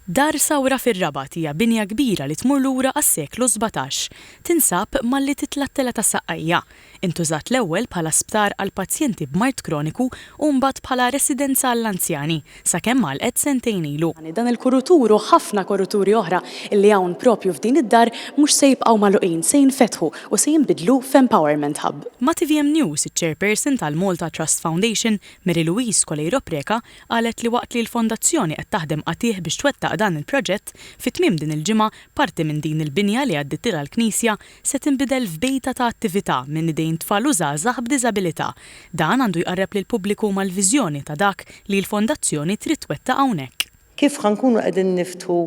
Dar Sawra fir-Rabat hija binja kbira li tmur lura għas-seklu 17. Tinsab malli titlattela ta' saqqajja. Intużat l-ewwel bħala sptar għal pazjenti b'mart kroniku u mbagħad bħala residenza għall-anzjani sakemm għalqet sentejn ilu. Dan il-kurutur u ħafna kuruturi oħra li hawn propju f'din id-dar mhux se jibqgħu magħluqin se jinfetħu u se jinbidlu f'Empowerment Hub. Ma' TVM News iċ-chairperson tal-Malta Trust Foundation, Mary Louise Kolejro Preka, qalet li waqt li l-fondazzjoni qed taħdem qatih biex twettaq dan il-proġett, fit-tmiem din il-ġimgħa parti minn din il-binja li għaddittilha l-Knisja se tinbidel f'bejta ta' attività minn idejn tfal u żgħażagħ b'diżabilità. Dan għandu jqarreb lill-pubbliku mal-viżjoni ta' dak li l-fondazzjoni trid twettaq hawnhekk. Kif ħankunu qegħdin niftħu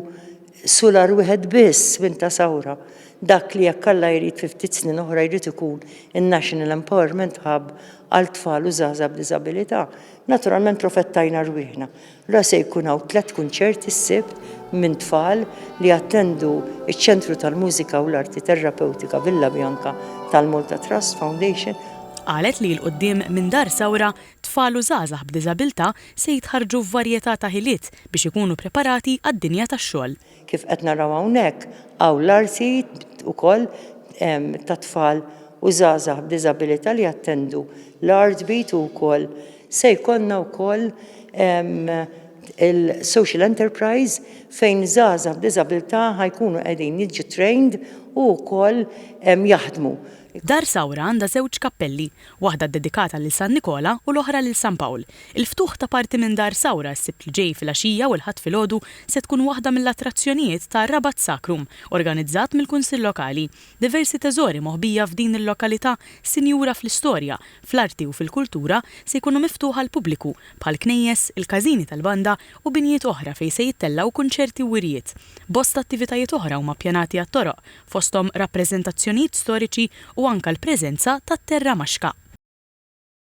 sular wieħed biss minn ta' Sawra, dak li jekk Alla jrid fi ftit snin oħra jrid ikun in-National Empowerment Hub għal tfal u żgħażagħ b'diżabilità. Naturalment profettajna rwieħna. Ra se jkun hawn 3 kunċerti s-sibt minn tfal li attendu iċ-Ċentru tal-Mużika u l-Arti Terapeutika Villa Bianca tal-Malta Trust Foundation. Qalet li l-qudiem minn Dar Sawra tfal u żgħażagħ b'diżabilità se jitħarġu f'varjetà ta' ħiliet biex ikunu preparati għad-dinja tax-xogħol. Kif qed naraw hawnhekk hawn l-arti wkoll ta' tfal u żgħażagħ b'diżabilità li attendu l-Art Beat u wkoll se jkollna wkoll il-Social Enterprise fejn żgħażagħ b'diżabilità ħajkunu qegħdin jiġu trained u wkoll jaħdmu. Dar Sawra għandha żewġ kappelli, waħda dedikata lil San Nikola u l-oħra lil San Pawl. Il-ftuħ ta' parti minn Dar Sawra s-sibt li ġej fil-għaxija u l-ħadd filgħodu se tkun waħda mill-attrazzjonijiet ta' Rabat Sacrum, organizzat mill-Kunsill Lokali. Diversi teżori moħbija f'din il-lokalità sinjura fl-istorja, fl-arti u fil-kultura se jkunu miftuħa l-pubbliku bħal knejjes, il-każini tal-banda u binjiet oħra fejn se jittellaw kunċerti u wirjiet. Bosta attivitajiet oħra huma ppjanati għat-toroq, fosthom rappreżentazzjonijiet storiċi u anke l-preżenza tat-Terra Maxka.